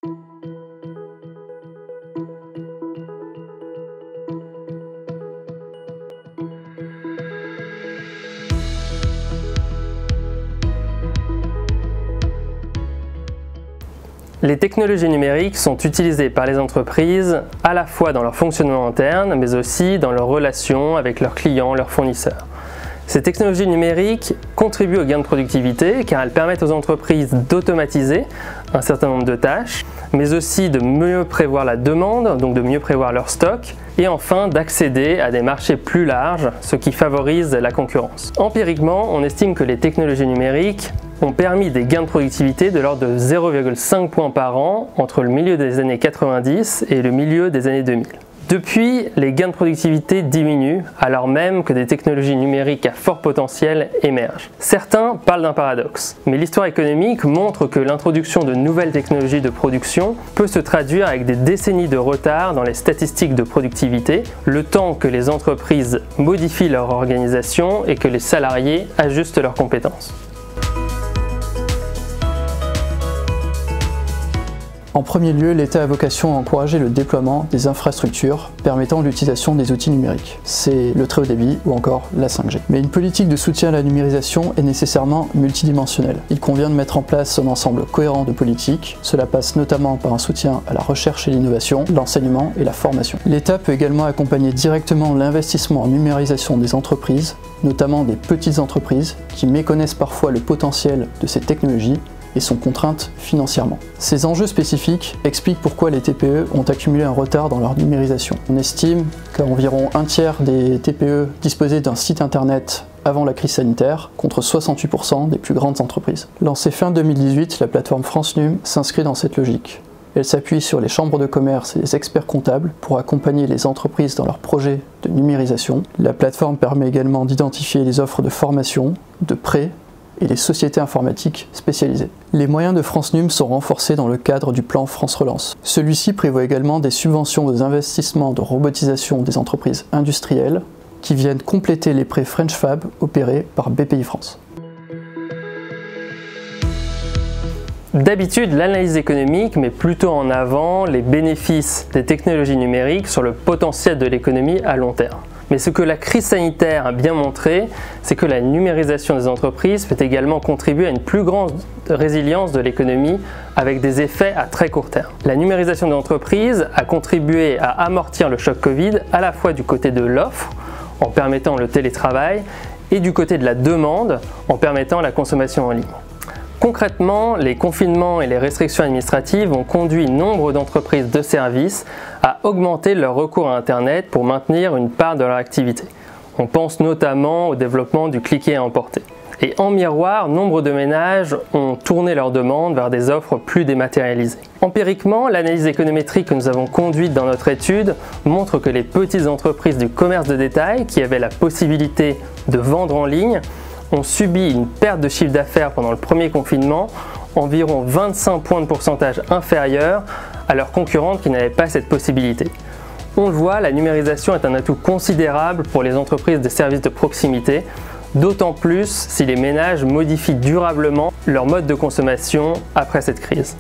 Les technologies numériques sont utilisées par les entreprises à la fois dans leur fonctionnement interne, mais aussi dans leurs relations avec leurs clients, leurs fournisseurs. Ces technologies numériques contribuent au gain de productivité car elles permettent aux entreprises d'automatiser un certain nombre de tâches, mais aussi de mieux prévoir la demande, donc de mieux prévoir leur stock, et enfin d'accéder à des marchés plus larges, ce qui favorise la concurrence. Empiriquement, on estime que les technologies numériques ont permis des gains de productivité de l'ordre de 0,5 points par an entre le milieu des années 90 et le milieu des années 2000. Depuis, les gains de productivité diminuent alors même que des technologies numériques à fort potentiel émergent. Certains parlent d'un paradoxe, mais l'histoire économique montre que l'introduction de nouvelles technologies de production peut se traduire avec des décennies de retard dans les statistiques de productivité, le temps que les entreprises modifient leur organisation et que les salariés ajustent leurs compétences. En premier lieu, l'État a vocation à encourager le déploiement des infrastructures permettant l'utilisation des outils numériques. C'est le très haut débit ou encore la 5G. Mais une politique de soutien à la numérisation est nécessairement multidimensionnelle. Il convient de mettre en place un ensemble cohérent de politiques. Cela passe notamment par un soutien à la recherche et l'innovation, l'enseignement et la formation. L'État peut également accompagner directement l'investissement en numérisation des entreprises, notamment des petites entreprises qui méconnaissent parfois le potentiel de ces technologies et sont contraintes financièrement. Ces enjeux spécifiques expliquent pourquoi les TPE ont accumulé un retard dans leur numérisation. On estime qu'environ un tiers des TPE disposaient d'un site internet avant la crise sanitaire, contre 68% des plus grandes entreprises. Lancée fin 2018, la plateforme France Num s'inscrit dans cette logique. Elle s'appuie sur les chambres de commerce et les experts comptables pour accompagner les entreprises dans leurs projets de numérisation. La plateforme permet également d'identifier les offres de formation, de prêts, et les sociétés informatiques spécialisées. Les moyens de France Num sont renforcés dans le cadre du plan France Relance. Celui-ci prévoit également des subventions aux investissements de robotisation des entreprises industrielles qui viennent compléter les prêts French Fab opérés par BPI-France. D'habitude, l'analyse économique met plutôt en avant les bénéfices des technologies numériques sur le potentiel de l'économie à long terme. Mais ce que la crise sanitaire a bien montré, c'est que la numérisation des entreprises peut également contribuer à une plus grande résilience de l'économie avec des effets à très court terme. La numérisation des entreprises a contribué à amortir le choc Covid à la fois du côté de l'offre, en permettant le télétravail, et du côté de la demande, en permettant la consommation en ligne. Concrètement, les confinements et les restrictions administratives ont conduit nombre d'entreprises de services à augmenter leur recours à Internet pour maintenir une part de leur activité. On pense notamment au développement du cliquer et emporter. Et en miroir, nombre de ménages ont tourné leurs demandes vers des offres plus dématérialisées. Empiriquement, l'analyse économétrique que nous avons conduite dans notre étude montre que les petites entreprises du commerce de détail qui avaient la possibilité de vendre en ligne ont subi une perte de chiffre d'affaires pendant le premier confinement, environ 25 points de pourcentage inférieurs à leurs concurrentes qui n'avaient pas cette possibilité. On le voit, la numérisation est un atout considérable pour les entreprises de services de proximité, d'autant plus si les ménages modifient durablement leur mode de consommation après cette crise.